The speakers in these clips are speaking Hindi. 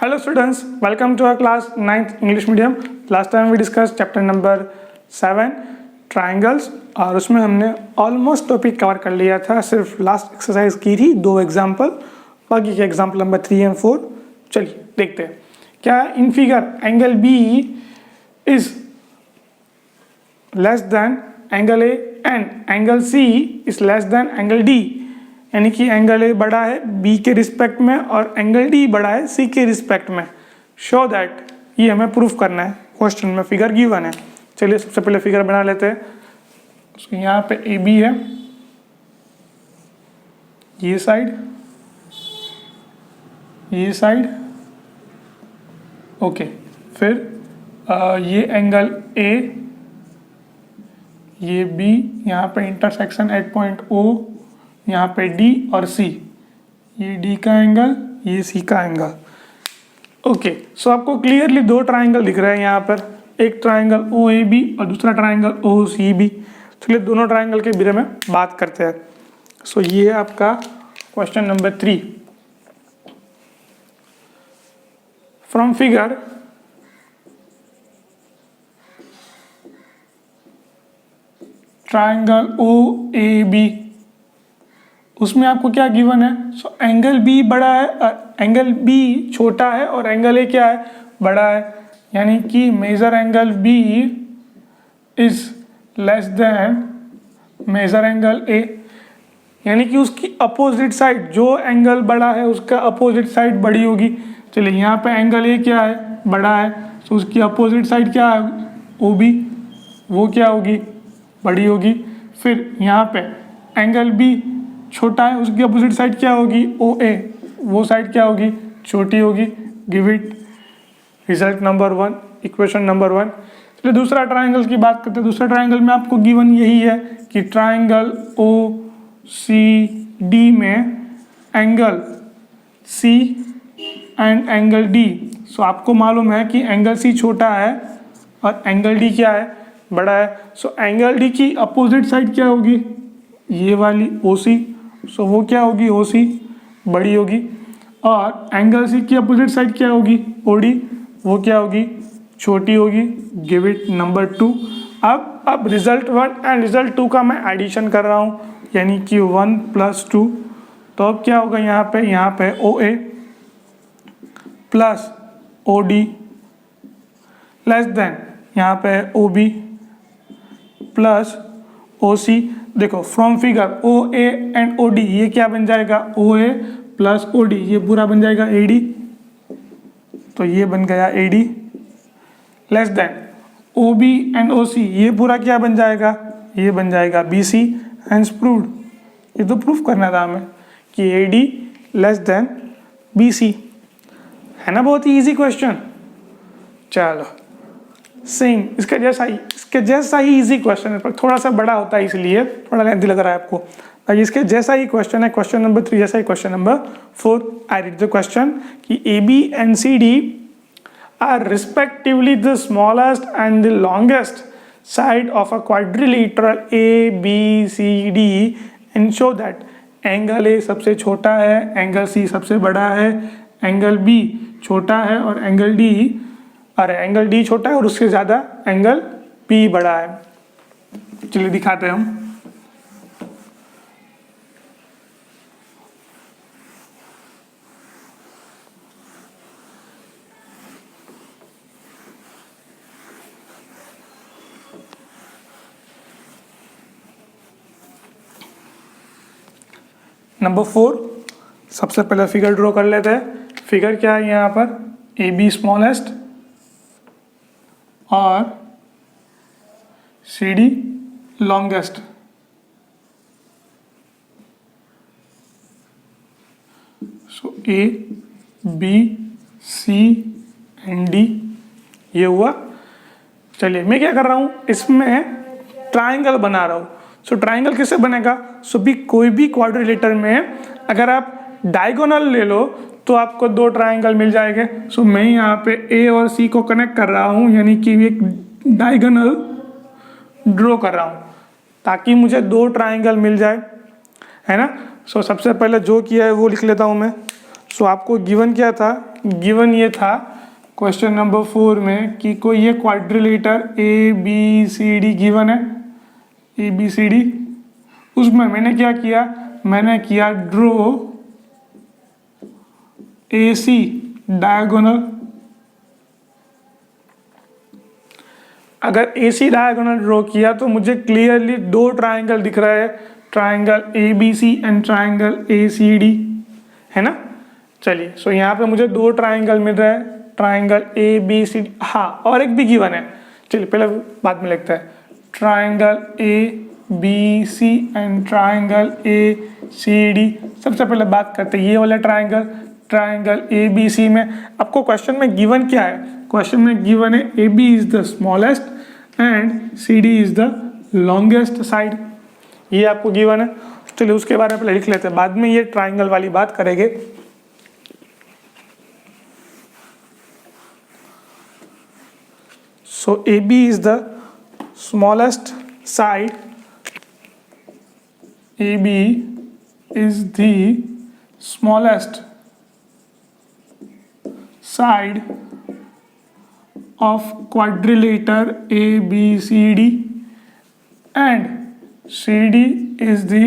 Hello students, welcome to our class 9th English medium. Last time we discussed chapter number 7 triangles और उसमें हमने ऑलमोस्ट टॉपिक कवर कर लिया था. सिर्फ लास्ट एक्सरसाइज की थी 2 एग्जाम्पल, बाकी के एग्जाम्पल नंबर 3 एंड 4. चलिए देखते हैं. क्या in figure angle B is less than angle A and angle C is less than angle D, यानी कि एंगल ए बड़ा है बी के रिस्पेक्ट में और एंगल डी बड़ा है सी के रिस्पेक्ट में. शो दैट, ये हमें प्रूफ करना है. क्वेश्चन में फिगर गिवन है. चलिए सबसे पहले फिगर बना लेते हैं. तो यहाँ पे ए बी है, ये साइड, ये साइड, ओके. फिर ये एंगल ए, ये बी, यहाँ पे इंटरसेक्शन एट पॉइंट ओ, यहाँ पे डी और सी, ये डी का एंगल, ये सी का एंगल. ओके, सो आपको क्लियरली 2 ट्राइंगल दिख रहे हैं यहाँ पर. एक ट्राइंगल ओ ए बी और दूसरा ट्राइंगल ओ सी बी. चलिए दोनों ट्राइंगल के बारे में बात करते हैं. सो ये है आपका question number 3. From figure triangle O A B, उसमें आपको क्या गिवन है. सो एंगल बी बड़ा है, एंगल बी छोटा है और एंगल ए क्या है, बड़ा है. यानी कि major angle B is less than major angle A, यानी कि उसकी अपोजिट साइड, जो एंगल बड़ा है उसका अपोजिट साइड बड़ी होगी. चलिए यहाँ पे एंगल ए क्या है, बड़ा है, तो उसकी अपोजिट साइड क्या है, ओ बी, वो क्या होगी, बड़ी होगी. फिर यहाँ पे एंगल बी छोटा है, उसकी अपोजिट साइड क्या होगी, ओ ए, वो साइड क्या होगी, छोटी होगी. Give it result number 1, equation number 1. चलिए दूसरा ट्राइंगल की बात करते हैं. दूसरा ट्राइंगल में आपको गिवन यही है कि ट्राइंगल ओ सी डी में angle C and angle D. So आपको मालूम है कि एंगल सी छोटा है और एंगल डी क्या है, बड़ा है. सो एंगल डी की अपोजिट साइड क्या होगी, ये वाली ओ सी. सो वो क्या होगी, ओ सी, बड़ी होगी. और एंगल सी की अपोजिट साइड क्या होगी, ओ डी, वो क्या होगी, छोटी होगी. Give it number 2. अब रिजल्ट 1 एंड रिजल्ट 2 का मैं एडिशन कर रहा हूँ, यानी कि 1 + 2. तो अब क्या होगा, यहाँ पे O A plus O D less than यहाँ पे O B plus O C. देखो from figure O A and O D, ये क्या बन जाएगा, ओ ए प्लस ओ डी, ये पूरा बन जाएगा ए डी. तो ये बन गया A D less than O B and O C, ये पूरा क्या बन जाएगा, ये बन जाएगा बी सी. Hence proved. ये तो प्रूफ करना था हमें कि A D less than B C, है ना. बहुत ही इजी क्वेश्चन. चलो सेम इसके जैसा ही इजी क्वेश्चन है, पर थोड़ा सा बड़ा होता है इसलिए थोड़ा लेंथी लग रहा है आपको. इसके जैसा ही क्वेश्चन है, क्वेश्चन नंबर 3 जैसा ही question number 4. I read the question कि A B and C D are respectively the smallest and the longest side of a quadrilateral A B C D and show that angle A सबसे छोटा है, एंगल सी सबसे बड़ा है, एंगल बी छोटा है और एंगल डी छोटा है और उससे ज़्यादा एंगल बी बड़ा है. चलिए दिखाते हैं हम. नंबर 4, सबसे पहले फिगर ड्रॉ कर लेते हैं. फिगर क्या है यहाँ पर, ए बी स्मॉलेस्ट और C D longest. So A B C and D, ये हुआ. चलिए मैं क्या कर रहा हूँ, इसमें ट्राइंगल बना रहा हूँ. सो ट्राइंगल किससे बनेगा, सो भी कोई भी क्वाड्रिलेटर में अगर आप डायगोनल ले लो तो आपको 2 ट्राइंगल मिल जाएंगे. सो मैं यहाँ पे ए और सी को कनेक्ट कर रहा हूँ, यानी कि एक डायगोनल ड्रॉ कर रहा हूँ ताकि मुझे 2 ट्राइंगल मिल जाए, है ना. सो सबसे पहले जो किया है वो लिख लेता हूँ मैं. सो आपको गिवन क्या था, गिवन ये था क्वेश्चन नंबर 4 में कि कोई ये quadrilateral A B C D given है, ए बी सी डी। उसमें मैंने क्या किया, मैंने किया ड्रॉ ए सी डायगोनल। अगर ए सी डायगोनल ड्रॉ किया तो मुझे क्लियरली दो ट्राइंगल दिख रहा है, triangle A B C and triangle A C D, है ना। चलिए, सो यहाँ पे मुझे दो ट्राइंगल मिल रहा है, triangle A B C D. हाँ, और एक भी गिवन है, चलिए पहले बाद में लिखता है, triangle A B C and triangle A C D. सबसे पहले बात करते हैं ये वाला triangle, triangle A B C में आपको क्वेश्चन में गिवन क्या है, क्वेश्चन में गिवन है A B is the smallest and C D is the longest side, ये आपको गिवन है। चलिए उसके बारे में पहले लिख लेते हैं, बाद में ये ट्राइंगल वाली बात करेंगे। So AB is the smallest side, AB is the smallest side of quadrilateral ABCD and CD is the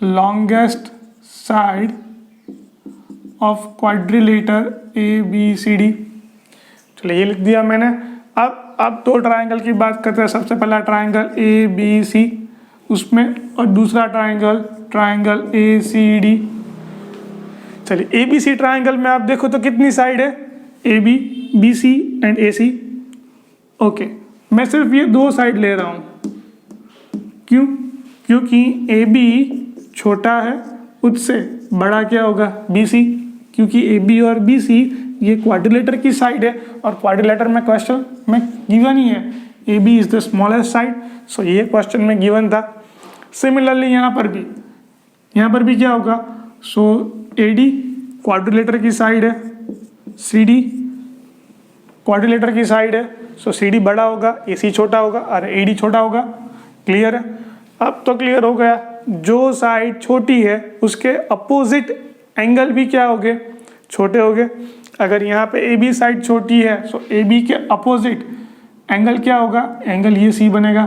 longest side of quadrilateral ABCD। चलिए ये लिख दिया मैंने। अब दो ट्राइंगल की बात करते हैं। सबसे पहला ट्राइंगल ए बी सी, उसमें, और दूसरा ट्राइंगल ए सी डी। चलिए ए बी सी ट्राइंगल में आप देखो तो कितनी साइड है, A B, B C and A C. Okay, मैं सिर्फ ये दो साइड ले रहा हूँ, क्यों? क्योंकि ए बी छोटा है, उससे बड़ा क्या होगा, बी सी, क्योंकि ए बी और बी सी ये क्वाड्रिलेटर की साइड है, और क्वाड्रिलेटर में क्वेश्चन में गिवन ही है A B is the smallest side. So ये क्वेश्चन में गिवन था। सिमिलरली यहाँ पर भी क्या होगा, सो ए डी क्वाड्रिलेटर की साइड है, सी डी क्वाड्रिलेटर की साइड है, सो सी डी बड़ा होगा, ए सी छोटा होगा और ए डी छोटा होगा। क्लियर है? अब तो क्लियर हो गया, जो साइड छोटी है उसके अपोजिट एंगल भी क्या हो गए, छोटे हो गए। अगर यहाँ पे ए बी साइड छोटी है, सो ए बी के अपोजिट एंगल क्या होगा, एंगल ये सी बनेगा,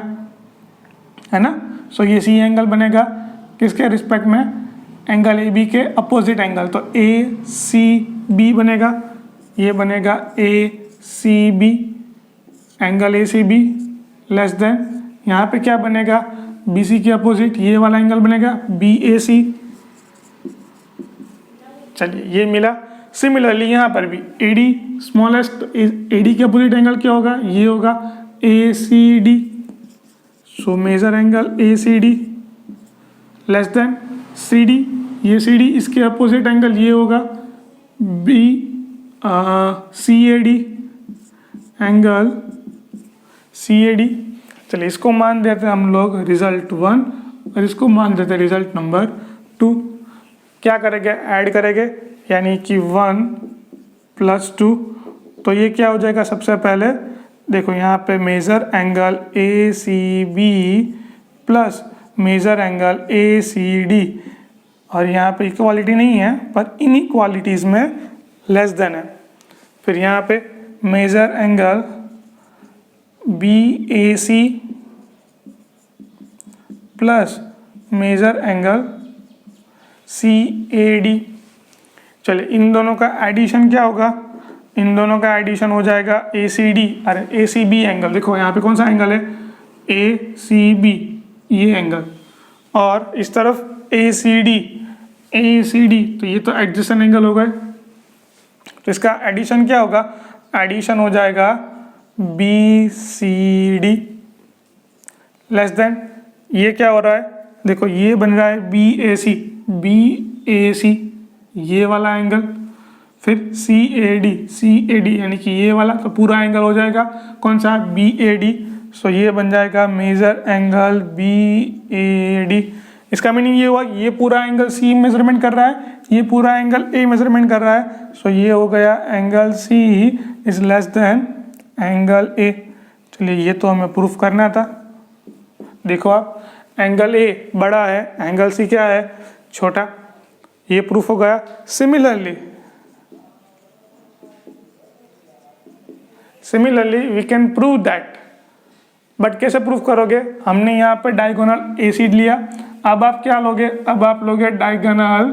है ना। सो ये सी एंगल बनेगा किसके रिस्पेक्ट में, एंगल ए बी के अपोजिट एंगल, तो ए सी बी बनेगा, ये बनेगा A C B, angle A C B less than, यहाँ पे क्या बनेगा, बी सी के अपोजिट ये वाला एंगल बनेगा बी ए सी। चलिए ये मिला। सिमिलरली यहाँ पर भी A D smallest, A D के अपोजिट एंगल क्या होगा, ये होगा A C D. So major angle A C D less than C D, ये सी डी, इसके अपोजिट एंगल ये होगा B C A D, angle C A D. चलिए इसको मान देते हैं हम लोग रिजल्ट 1 और इसको मान देते हैं रिजल्ट नंबर 2। क्या करेंगे, ऐड करेंगे, यानी कि 1 + 2, तो ये क्या हो जाएगा, सबसे पहले देखो यहाँ पे major angle A C B plus major angle A C D, और यहाँ पे इक्वालिटी नहीं है पर इनइक्वालिटीज में लेस देन है। फिर यहाँ पे major angle B A C plus major angle C A D. चलिए इन दोनों का एडिशन क्या होगा, इन दोनों का एडिशन हो जाएगा ए सी डी, अरे ए सी बी एंगल, देखो यहाँ पे कौन सा एंगल है, ए सी बी, ये एंगल, और इस तरफ ए सी डी, तो ये तो एडजेसेंट एंगल हो गए। तो इसका एडिशन क्या होगा, एडिशन हो जाएगा B C D less than, ये क्या हो रहा है, देखो ये बन रहा है बी ए सी, ये वाला एंगल, फिर सी ए डी यानी कि ये वाला, तो पूरा एंगल हो जाएगा कौन सा, बी ए डी। सो ये बन जाएगा major angle B A D. इसका मीनिंग ये हुआ, ये पूरा एंगल सी मेजरमेंट कर रहा है, ये पूरा एंगल ए मेजरमेंट कर रहा है। सो ये हो गया angle C is less than angle A. चलिए ये तो हमें प्रूफ करना था। देखो आप, एंगल ए बड़ा है, एंगल सी क्या है, छोटा। ये प्रूफ हो गया। Similarly we can prove that, but कैसे प्रूफ करोगे? हमने यहाँ पे डायगोनल एसिड लिया, अब आप क्या लोगे? अब आप लोगे डायगोनल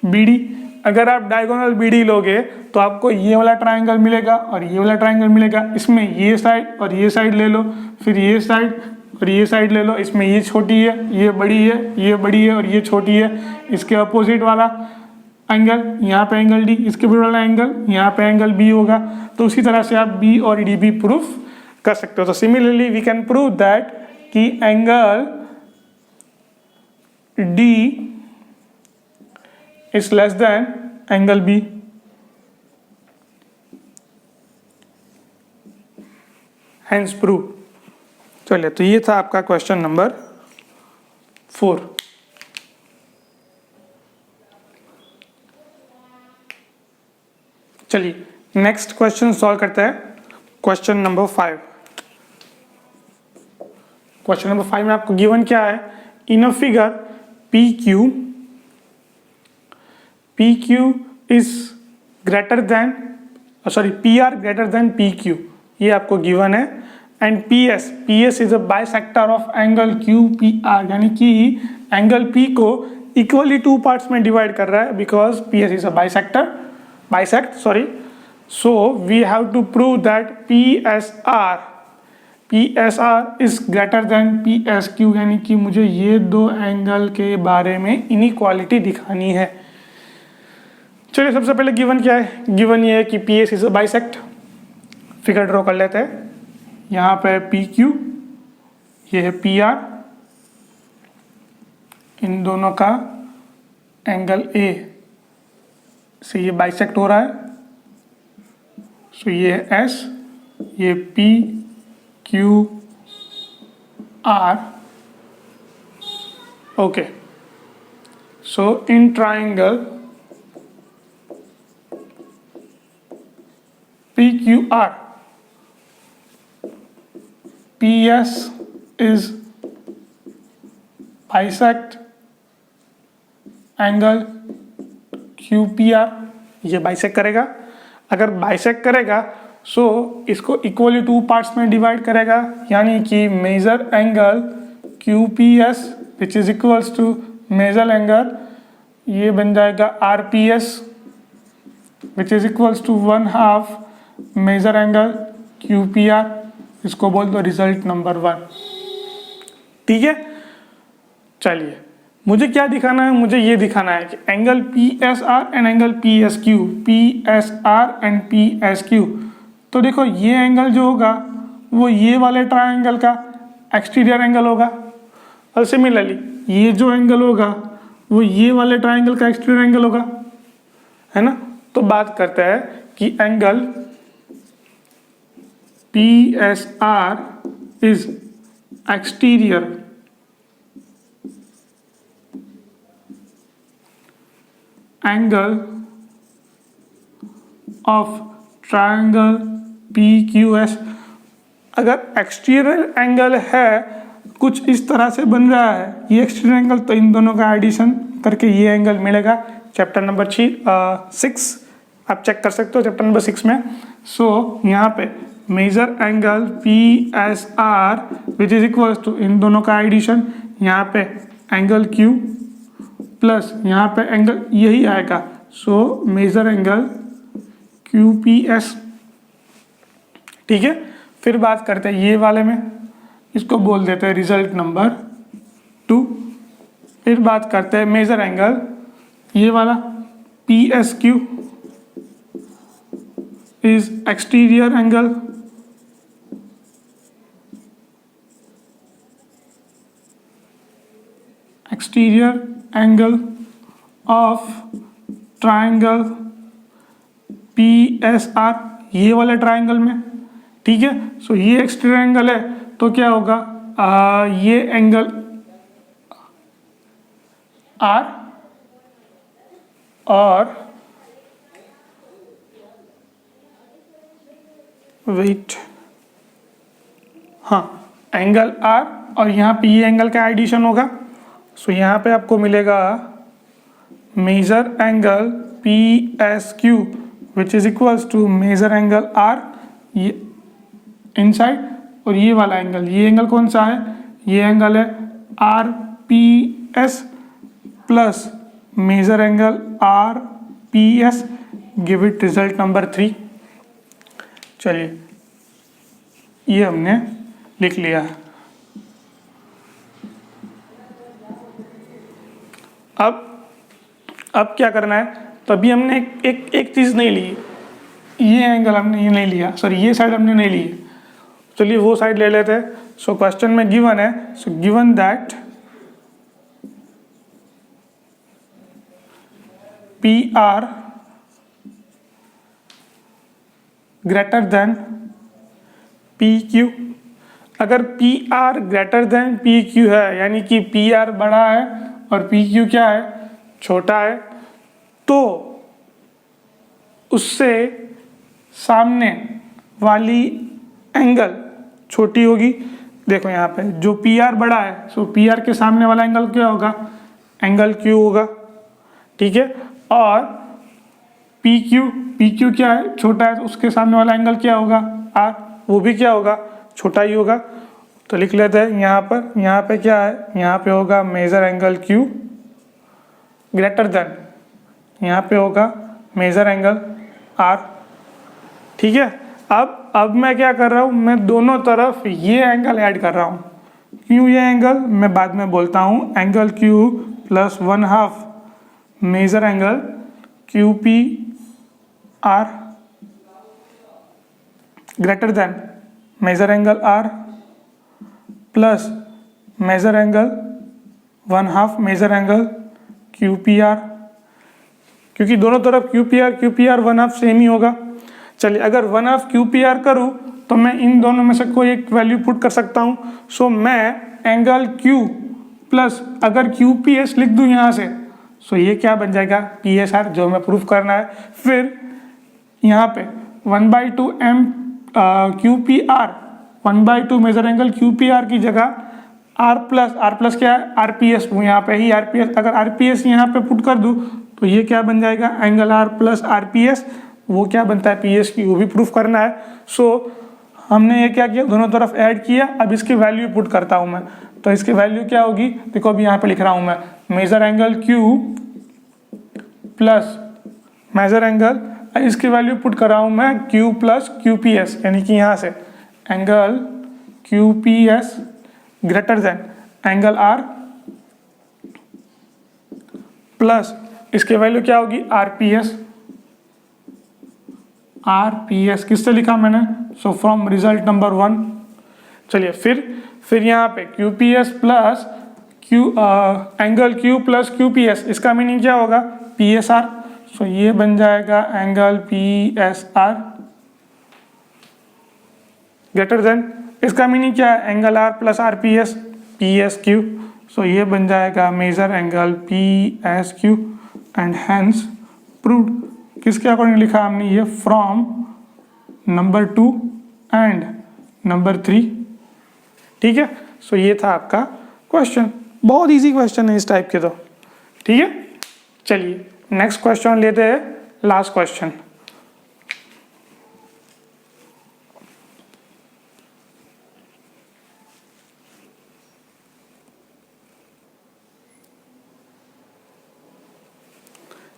बीडी। अगर आप डायगोनल बीडी लोगे तो आपको ये वाला ट्रायंगल मिलेगा और ये वाला ट्रायंगल मिलेगा। इसमें ये साइड और ये साइड ले लो, फिर ये साइड और ये साइड ले लो। इसमें ये छोटी है, ये बड़ी है, ये बड़ी है और ये छोटी है। इसके अपोजिट वाला एंगल, यहाँ पे एंगल डी, इसके ऊपर वाला एंगल, यहाँ पे एंगल बी होगा। तो उसी तरह से आप बी और डी भी प्रूफ कर सकते हो। तो similarly we can prove that कि angle D is less than angle B. Hence prove. चलिए, तो ये था आपका क्वेश्चन नंबर 4। चलिए नेक्स्ट क्वेश्चन सॉल्व करते हैं। Question number 5। क्वेश्चन नंबर 5 में आपको गिवन क्या है? In a figure PQ is greater than PR greater than PQ, ये आपको गिवन है। And PS is a bisector of angle QPR, यानी कि एंगल P को इक्वली 2 पार्ट्स में डिवाइड कर रहा है, because PS is a bisect, sorry. So we have to prove that PSR is greater than PSQ, यानी कि मुझे ये दो एंगल के बारे में इनइक्वालिटी दिखानी है। चलिए, सबसे पहले गिवन क्या है? गिवन ये है कि PS is a bisect. Figure draw कर लेते हैं। यहाँ पे PQ, ये है PR, इन दोनों का एंगल A से ये बाइसेक्ट हो रहा है। सो ये है S, ये PQR। Okay, so in triangle PQR, PS is bisect angle QPR, ये बाइसेक्ट करेगा। अगर बाइसेक्ट करेगा सो इसको इक्वली 2 पार्ट्स में डिवाइड करेगा, यानी कि major angle QPS which is equals to major angle, ये बन जाएगा RPS which is equals to 1/2 major angle QPR। इसको बोल दो रिजल्ट नंबर 1। ठीक है, चलिए मुझे क्या दिखाना है? मुझे ये दिखाना है कि angle PSR and angle PSQ and PSQ। तो देखो, ये एंगल जो होगा वो ये वाले ट्रायंगल का एक्सटीरियर एंगल होगा, और सिमिलरली ये जो एंगल होगा वो ये वाले ट्रायंगल का एक्सटीरियर एंगल होगा, है ना। तो बात करते हैं कि angle PSR is exterior angle of triangle PQS। अगर एक्सटीरियर एंगल है कुछ इस तरह से बन रहा है ये एक्सटीरियर एंगल, तो इन दोनों का एडिशन करके ये एंगल मिलेगा। चैप्टर नंबर 6 आप चेक कर सकते हो, चैप्टर नंबर 6 में। सो यहाँ पे major angle PSR which is equal to इन दोनों का एडिशन, यहाँ पे एंगल Q प्लस यहाँ पे एंगल यही आएगा। So major angle QPS। ठीक है, फिर बात करते हैं ये वाले में, इसको बोल देते हैं रिजल्ट नंबर 2। फिर बात करते हैं मेजर एंगल ये वाला PSQ is exterior angle of triangle PSR, ये वाले ट्रायंगल में। ठीक है, सो ये एक्सटीरियर एंगल है तो क्या होगा, ये एंगल R और वेट, हाँ एंगल R और यहाँ पे ये एंगल का एडिशन होगा। सो यहाँ पे आपको मिलेगा major angle PSQ which is equals to major angle R ये इनसाइड, और ये वाला एंगल, ये एंगल कौन सा है, ये एंगल है RPS plus major angle RPS, give it result number 3। चलिए ये हमने लिख लिया। अब क्या करना है, तो अभी हमने एक चीज़ नहीं ली, ये एंगल हमने ये नहीं लिया, सॉरी ये साइड हमने नहीं ली। चलिए वो साइड ले लेते हैं। सो क्वेश्चन में गिवन है, so given that PR greater than PQ। अगर PR ग्रेटर देन PQ है, यानी कि PR बड़ा है और PQ क्या है, छोटा है, तो उससे सामने वाली एंगल छोटी होगी। देखो यहाँ पे जो PR बड़ा है, सो PR के सामने वाला एंगल क्या होगा, एंगल Q होगा, ठीक है। और PQ क्या है, छोटा है, तो उसके सामने वाला एंगल क्या होगा, R, वो भी क्या होगा, छोटा ही होगा। तो लिख लेते हैं यहाँ पे क्या है, यहाँ पे होगा major angle Q greater than, यहाँ पे होगा मेजर एंगल R, ठीक है। अब मैं क्या कर रहा हूँ, मैं दोनों तरफ ये एंगल ऐड कर रहा हूँ। क्यों ये एंगल, मैं बाद में बोलता हूँ। Angle Q plus 1/2 major angle QPR greater than major angle R plus major angle 1/2 major angle QPR, क्योंकि दोनों तरफ QPR 1/2 सेम ही होगा। चलिए अगर 1/2 QPR करूँ तो मैं इन दोनों में से कोई एक वैल्यू पुट कर सकता हूँ। सो मैं एंगल Q प्लस अगर QPS लिख दूँ यहाँ से, सो ये क्या बन जाएगा, PSR, जो हमें प्रूफ करना है। फिर यहाँ पे 1/2 M QPR 1/2 major angle QPR की जगह R प्लस क्या है, RPS, वो यहाँ पे ही RPS, अगर RPS यहाँ पे पुट कर दूँ तो ये क्या बन जाएगा, एंगल R प्लस RPS, वो क्या बनता है, PS की, वो भी प्रूफ करना है। सो हमने ये क्या किया, दोनों तरफ ऐड किया। अब इसकी वैल्यू पुट करता हूँ मैं, तो इसकी वैल्यू क्या होगी, देखो अभी यहाँ पे लिख रहा हूँ मैं, major angle Q plus major angle, इसकी वैल्यू पुट कर रहा हूँ मैं Q प्लस QPS, यानी कि यहाँ से angle QPS greater than angle R plus इसकी वैल्यू क्या होगी, RPS किससे लिखा मैंने, सो फ्रॉम रिजल्ट नंबर 1। चलिए फिर यहाँ पे QPS plus angle Q plus QPS, इसका मीनिंग क्या होगा, PSR। सो ये बन जाएगा एंगल PSR ग्रेटर देन, इसका मीनिंग क्या है, angle R plus RPS PSQ। So ये बन जाएगा major angle PSQ and hence proved. किसके अकॉर्डिंग लिखा हमने, ये फ्रॉम नंबर 2 एंड नंबर 3, ठीक है। सो ये था आपका क्वेश्चन, बहुत इजी क्वेश्चन है इस टाइप के तो, ठीक है। चलिए नेक्स्ट क्वेश्चन लेते हैं, लास्ट क्वेश्चन।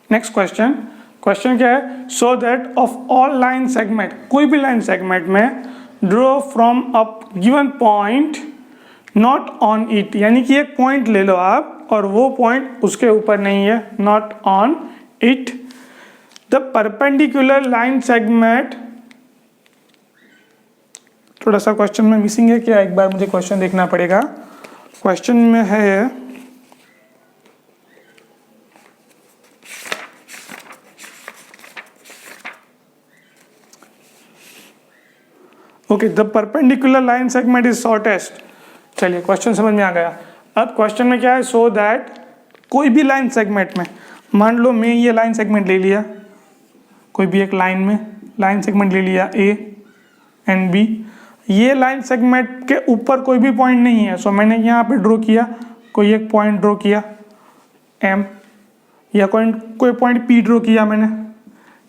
नेक्स्ट क्वेश्चन क्या है, so that of all line segment, कोई भी लाइन सेगमेंट में draw from a given point not on it, यानी कि एक पॉइंट ले लो आप और वो पॉइंट उसके ऊपर नहीं है, not on it, the perpendicular line segment. थोड़ा सा क्वेश्चन में मिसिंग है क्या, एक बार मुझे क्वेश्चन देखना पड़ेगा। क्वेश्चन में है okay, the perpendicular line segment is shortest. चलिए क्वेश्चन समझ में आ गया। अब क्वेश्चन में क्या है, सो दैट कोई भी लाइन सेगमेंट में, मान लो मैं ये लाइन सेगमेंट ले लिया, कोई भी एक लाइन में लाइन सेगमेंट ले लिया A एंड B, ये लाइन सेगमेंट के ऊपर कोई भी पॉइंट नहीं है, सो मैंने यहाँ पे ड्रॉ किया कोई एक पॉइंट ड्रॉ किया M, या कोई पॉइंट P ड्रॉ किया मैंने,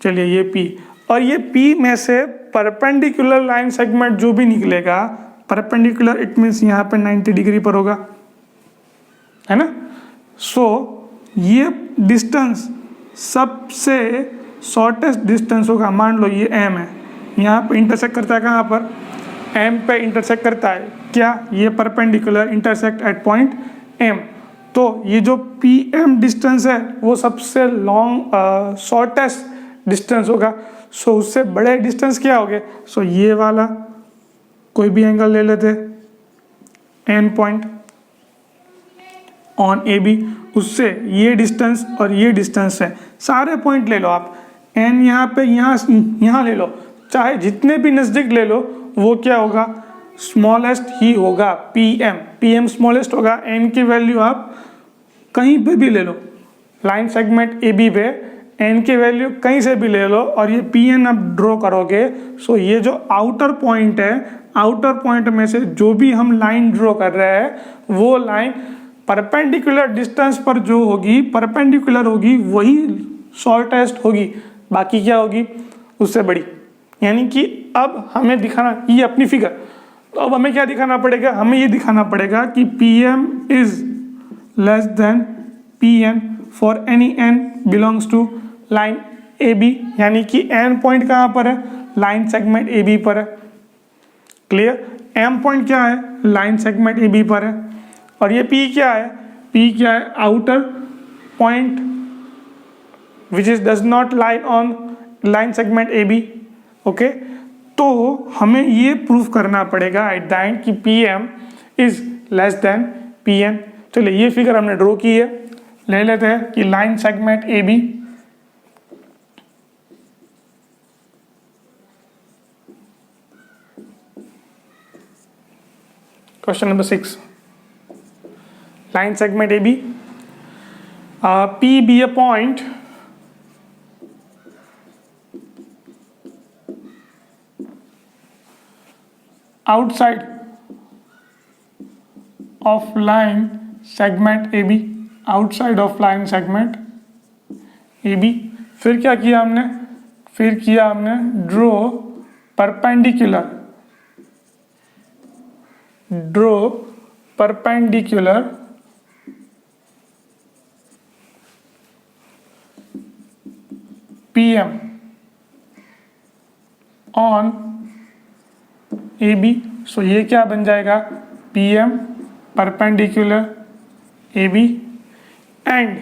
चलिए ये P, और ये P में से परपेंडिकुलर लाइन सेगमेंट जो भी निकलेगा, परपेंडिकुलर इट मीन्स यहाँ पे 90 डिग्री पर होगा, है ना। सो ये डिस्टेंस सबसे शॉर्टेस्ट डिस्टेंस होगा, मान लो ये M है, यहाँ पे इंटरसेक्ट करता है, कहाँ पर M पे इंटरसेक्ट करता है, क्या ये perpendicular intersect at point M, तो ये जो PM डिस्टेंस है वो सबसे लॉन्ग शॉर्टेस्ट डिस्टेंस होगा। सो उससे बड़े डिस्टेंस क्या हो गए, सो ये वाला कोई भी एंगल ले लेते N पॉइंट ऑन AB, उससे ये डिस्टेंस और ये डिस्टेंस है, सारे पॉइंट ले लो आप, N यहाँ पे यहाँ ले लो, चाहे जितने भी नज़दीक ले लो, वो क्या होगा, स्मॉलेस्ट ही होगा, PM स्मॉलेस्ट होगा। N की वैल्यू आप कहीं पे भी ले लो, लाइन सेगमेंट AB पे N की वैल्यू कहीं से भी ले लो, और ये PN आप ड्रॉ करोगे, सो ये जो आउटर पॉइंट है, आउटर पॉइंट में से जो भी हम लाइन ड्रॉ कर रहे हैं वो लाइन परपेंडिकुलर डिस्टेंस पर जो होगी, परपेंडिकुलर होगी, वही शॉर्टेस्ट होगी, बाकी क्या होगी उससे बड़ी। यानी कि अब हमें दिखाना, ये अपनी फिगर, तो अब हमें क्या दिखाना पड़ेगा, हमें ये दिखाना पड़ेगा कि PM is less than PN for any N belongs to line AB, यानी कि N पॉइंट कहाँ पर है, लाइन सेगमेंट AB पर है, क्लियर। M पॉइंट क्या है, लाइन सेगमेंट AB पर है, और ये P क्या है, P क्या है, outer point which is does not line on line segment AB, okay. तो हमें ये प्रूफ करना पड़ेगा एट द एंड कि PM is less than PN। चलिए ये फिगर हमने ड्रॉ की है, ले लेते हैं कि line segment AB, question number 6, line segment AB, P be a point outside of line segment AB, outside of line segment AB। फिर क्या किया हमने, फिर किया हमने draw perpendicular, draw perpendicular PM on AB। सो ये क्या बन जाएगा, PM perpendicular AB and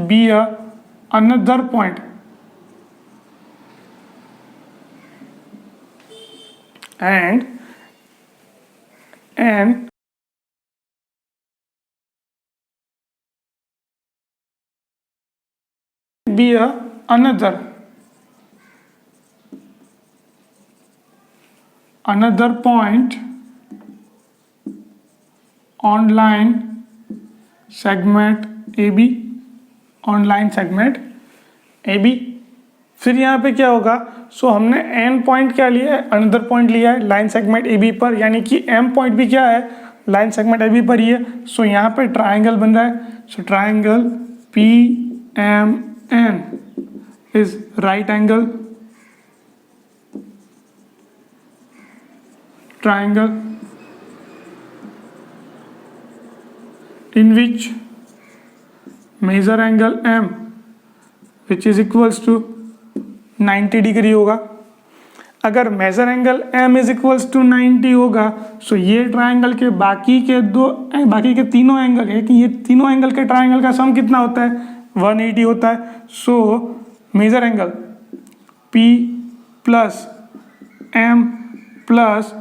be another point and be another point on line segment AB, on line segment AB। फिर यहाँ पे क्या होगा, सो हमने N पॉइंट क्या लिया है, अनदर पॉइंट लिया है लाइन सेगमेंट AB पर, यानी कि M पॉइंट भी क्या है, लाइन सेगमेंट AB पर ही है। सो यहाँ पे ट्राइंगल बन रहा है, so triangle PMN is right angle triangle in which measure angle M which is equals to 90 degree होगा। अगर major angle M is equals to 90 होगा, सो ये ट्राइंगल के बाकी के तीनों एंगल है कि ये तीनों एंगल के ट्राइंगल का सम कितना होता है, 180 होता है। So major angle P plus M plus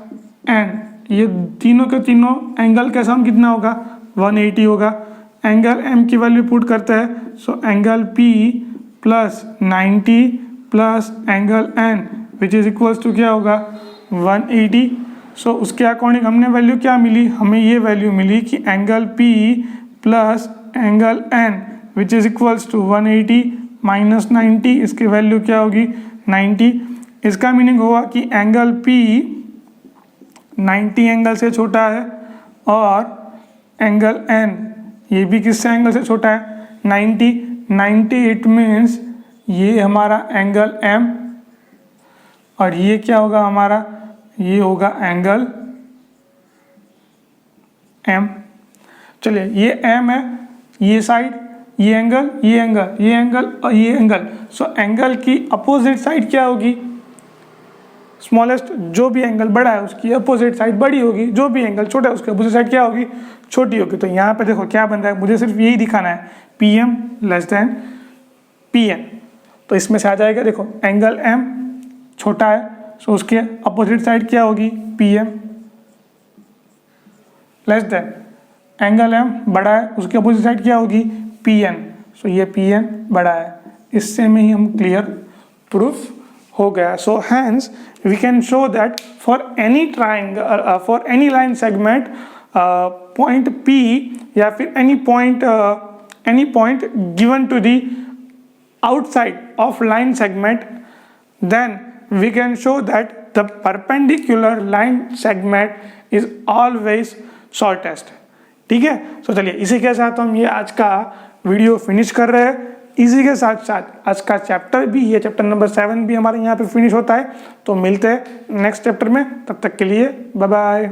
N, ये तीनों के तीनों एंगल का सम कितना होगा, 180 होगा। एंगल M की वैल्यू पुट करते हैं, so angle P plus 90 plus angle N which is equals to क्या होगा, 180। सो उसके अकॉर्डिंग हमने वैल्यू क्या मिली, हमें ये वैल्यू मिली कि angle P plus angle N which is equals to 180 minus 90, इसकी वैल्यू क्या होगी, 90। इसका मीनिंग होगा कि एंगल P 90 एंगल से छोटा है, और एंगल एन ये भी किससे एंगल से छोटा है, 90 इट मीन्स ये हमारा एंगल एम, और ये क्या होगा हमारा, ये होगा एंगल एम। चलिए ये एम है, ये साइड, ये एंगल, ये एंगल, ये एंगल और ये एंगल। सो एंगल की अपोजिट साइड क्या होगी, स्मॉलेस्ट, जो भी एंगल बड़ा है उसकी अपोजिट साइड बड़ी होगी, जो भी एंगल छोटा है उसकी अपोजिट साइड क्या होगी, छोटी होगी। तो यहाँ पे देखो क्या बन रहा है, मुझे सिर्फ यही दिखाना है, P M less than P N. तो इसमें से आ जाएगा, देखो एंगल एम छोटा है, सो उसके अपोजिट साइड क्या होगी, P M less than angle M बड़ा है, उसके अपोजिट साइड क्या होगी, पी एन। सो ये पी एन बड़ा है, इससे में ही हम क्लियर प्रूफ हो गया। So hence we can show that for any triangle, for any line segment, point P या फिर any point given to the outside of line segment, then we can show that the perpendicular line segment is always shortest। ठीक है, तो चलिए इसी के साथ हम ये आज का वीडियो फिनिश कर रहे हैं। इसी के साथ साथ आज का चैप्टर भी, ये चैप्टर नंबर 7 भी हमारे यहाँ पे फिनिश होता है। तो मिलते हैं नेक्स्ट चैप्टर में, तब तक के लिए बाय बाय।